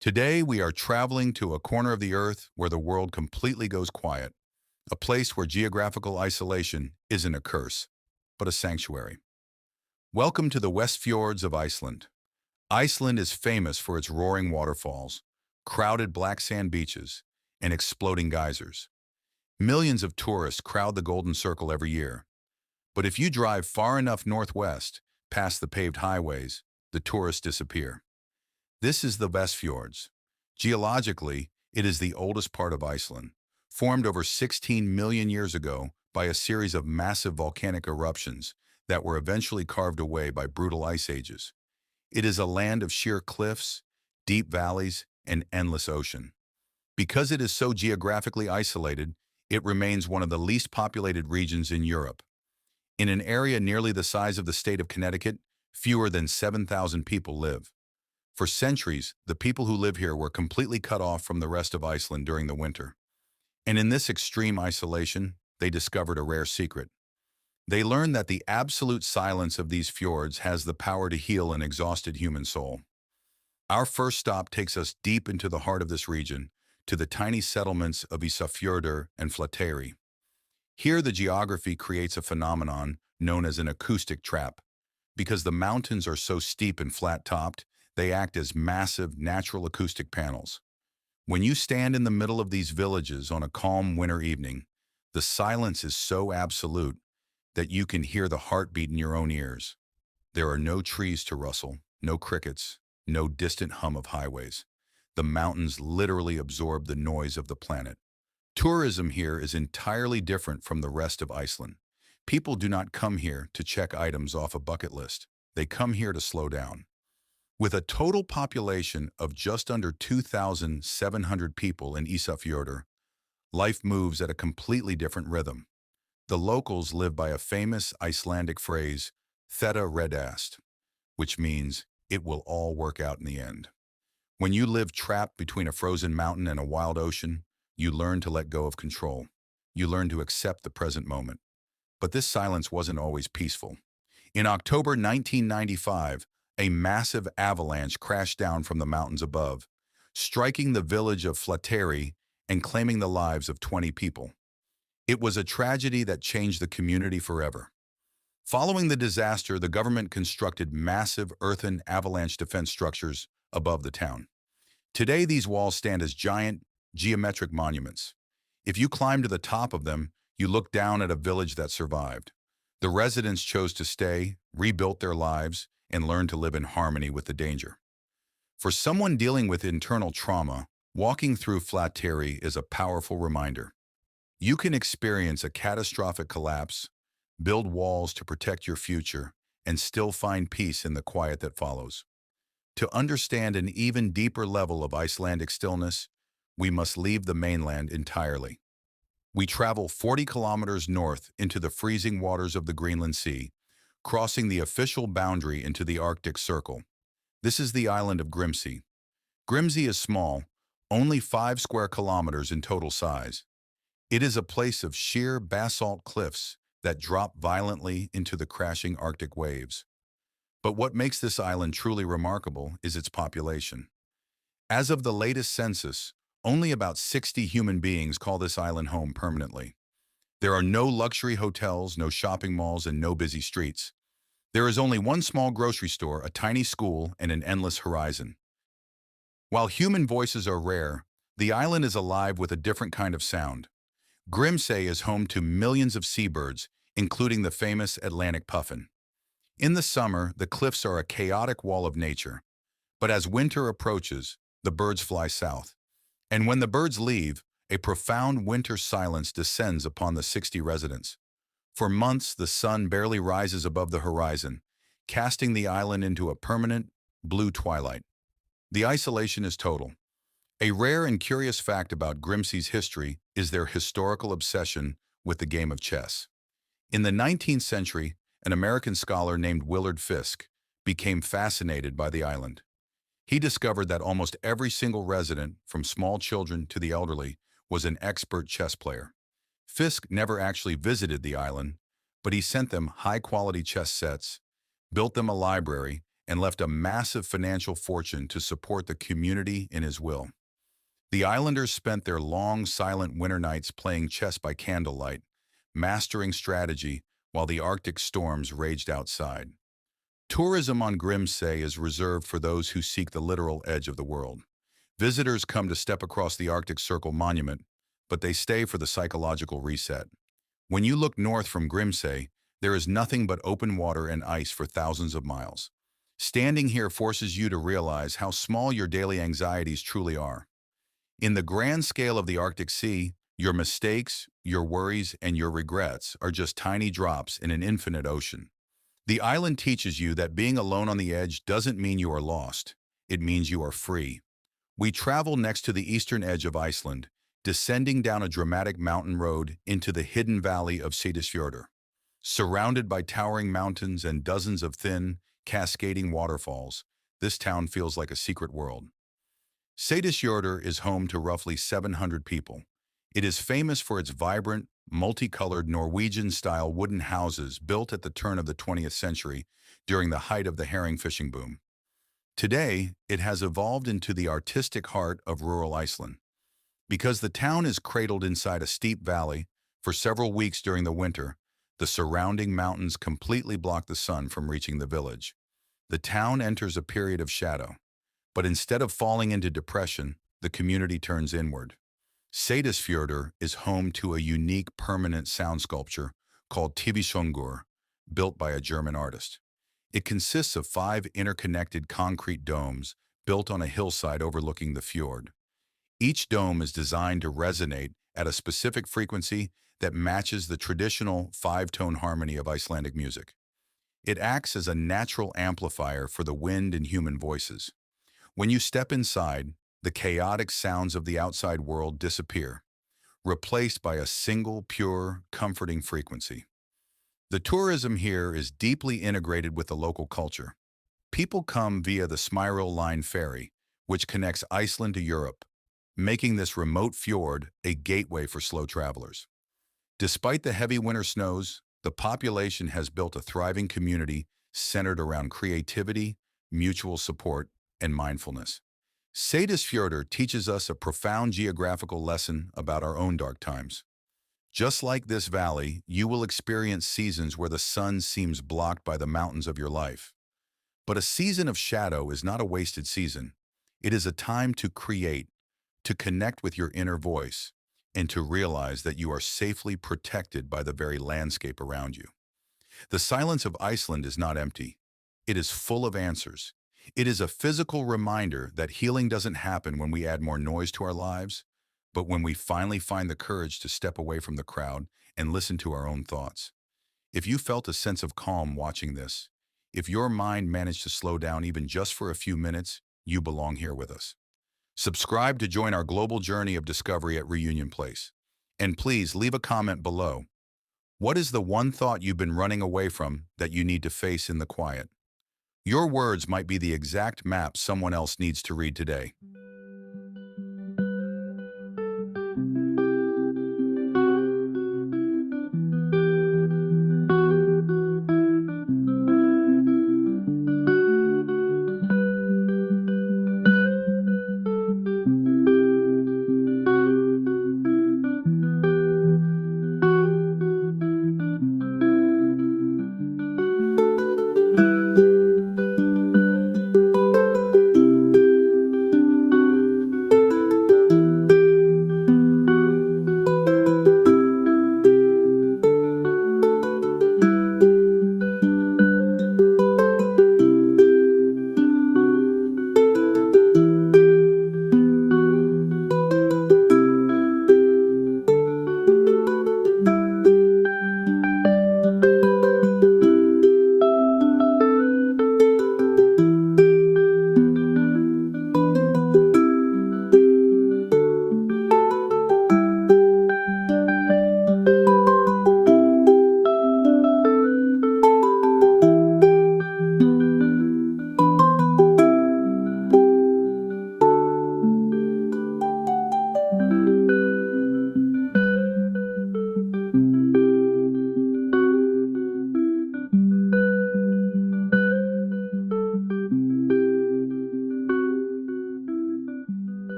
Today, we are traveling to a corner of the earth where the world completely goes quiet, a place where geographical isolation isn't a curse, but a sanctuary. Welcome to the Westfjords of Iceland. Iceland is famous for its roaring waterfalls, crowded black sand beaches, and exploding geysers. Millions of tourists crowd the Golden Circle every year. But if you drive far enough northwest, past the paved highways, the tourists disappear. This is the Westfjords. Geologically, it is the oldest part of Iceland, formed over 16 million years ago by a series of massive volcanic eruptions that were eventually carved away by brutal ice ages. It is a land of sheer cliffs, deep valleys, and endless ocean. Because it is so geographically isolated, it remains one of the least populated regions in Europe. In an area nearly the size of the state of Connecticut, fewer than 7,000 people live. For centuries, the people who live here were completely cut off from the rest of Iceland during the winter. And in this extreme isolation, they discovered a rare secret. They learned that the absolute silence of these fjords has the power to heal an exhausted human soul. Our first stop takes us deep into the heart of this region, to the tiny settlements of Ísafjörður and Flateyri. Here, the geography creates a phenomenon known as an acoustic trap. Because the mountains are so steep and flat-topped, they act as massive natural acoustic panels. When you stand in the middle of these villages on a calm winter evening, the silence is so absolute that you can hear the heartbeat in your own ears. There are no trees to rustle, no crickets, no distant hum of highways. The mountains literally absorb the noise of the planet. Tourism here is entirely different from the rest of Iceland. People do not come here to check items off a bucket list. They come here to slow down. With a total population of just under 2,700 people in Ísafjörður, life moves at a completely different rhythm. The locals live by a famous Icelandic phrase, "Þetta reddast," which means, "It will all work out in the end." When you live trapped between a frozen mountain and a wild ocean, you learn to let go of control. You learn to accept the present moment. But this silence wasn't always peaceful. In October 1995, a massive avalanche crashed down from the mountains above, striking the village of Flateyri and claiming the lives of 20 people. It was a tragedy that changed the community forever. Following the disaster, the government constructed massive earthen avalanche defense structures above the town. Today, these walls stand as giant, geometric monuments. If you climb to the top of them, you look down at a village that survived. The residents chose to stay, rebuilt their lives, and learn to live in harmony with the danger. For someone dealing with internal trauma, walking through Flateyri is a powerful reminder. You can experience a catastrophic collapse, build walls to protect your future, and still find peace in the quiet that follows. To understand an even deeper level of Icelandic stillness, we must leave the mainland entirely. We travel 40 kilometers north into the freezing waters of the Greenland Sea, crossing the official boundary into the Arctic Circle. This is the island of Grímsey. Grímsey is small, only 5 square kilometers in total size. It is a place of sheer basalt cliffs that drop violently into the crashing Arctic waves. But what makes this island truly remarkable is its population. As of the latest census, only about 60 human beings call this island home permanently. There are no luxury hotels, no shopping malls, and no busy streets. There is only one small grocery store, a tiny school, and an endless horizon. While human voices are rare, the island is alive with a different kind of sound. Grímsey is home to millions of seabirds, including the famous Atlantic puffin. In the summer, the cliffs are a chaotic wall of nature. But as winter approaches, the birds fly south. And when the birds leave, a profound winter silence descends upon the 60 residents. For months, the sun barely rises above the horizon, casting the island into a permanent, blue twilight. The isolation is total. A rare and curious fact about Grímsey's history is their historical obsession with the game of chess. In the 19th century, an American scholar named Willard Fisk became fascinated by the island. He discovered that almost every single resident, from small children to the elderly, was an expert chess player. Fisk never actually visited the island, but he sent them high-quality chess sets, built them a library, and left a massive financial fortune to support the community in his will. The islanders spent their long, silent winter nights playing chess by candlelight, mastering strategy while the Arctic storms raged outside. Tourism on Grímsey is reserved for those who seek the literal edge of the world. Visitors come to step across the Arctic Circle monument, but they stay for the psychological reset. When you look north from Grímsey, there is nothing but open water and ice for thousands of miles. Standing here forces you to realize how small your daily anxieties truly are. In the grand scale of the Arctic Sea, your mistakes, your worries, and your regrets are just tiny drops in an infinite ocean. The island teaches you that being alone on the edge doesn't mean you are lost. It means you are free. We travel next to the eastern edge of Iceland, descending down a dramatic mountain road into the hidden valley of Seyðisfjörður. Surrounded by towering mountains and dozens of thin, cascading waterfalls, this town feels like a secret world. Seyðisfjörður is home to roughly 700 people. It is famous for its vibrant, multicolored Norwegian-style wooden houses built at the turn of the 20th century during the height of the herring fishing boom. Today, it has evolved into the artistic heart of rural Iceland. Because the town is cradled inside a steep valley, for several weeks during the winter, the surrounding mountains completely block the sun from reaching the village. The town enters a period of shadow. But instead of falling into depression, the community turns inward. Seyðisfjörður is home to a unique permanent sound sculpture called Tívisöngur, built by a German artist. It consists of 5 interconnected concrete domes built on a hillside overlooking the fjord. Each dome is designed to resonate at a specific frequency that matches the traditional 5-tone harmony of Icelandic music. It acts as a natural amplifier for the wind and human voices. When you step inside, the chaotic sounds of the outside world disappear, replaced by a single, pure, comforting frequency. The tourism here is deeply integrated with the local culture. People come via the Spiral Line ferry, which connects Iceland to Europe, making this remote fjord a gateway for slow travelers. Despite the heavy winter snows, the population has built a thriving community centered around creativity, mutual support, and mindfulness. Seyðisfjörður teaches us a profound geographical lesson about our own dark times. Just like this valley, you will experience seasons where the sun seems blocked by the mountains of your life. But a season of shadow is not a wasted season. It is a time to create, to connect with your inner voice, and to realize that you are safely protected by the very landscape around you. The silence of Iceland is not empty. It is full of answers. It is a physical reminder that healing doesn't happen when we add more noise to our lives, but when we finally find the courage to step away from the crowd and listen to our own thoughts. If you felt a sense of calm watching this, if your mind managed to slow down even just for a few minutes, you belong here with us. Subscribe to join our global journey of discovery at Reunion Place. And please leave a comment below. What is the one thought you've been running away from that you need to face in the quiet? Your words might be the exact map someone else needs to read today.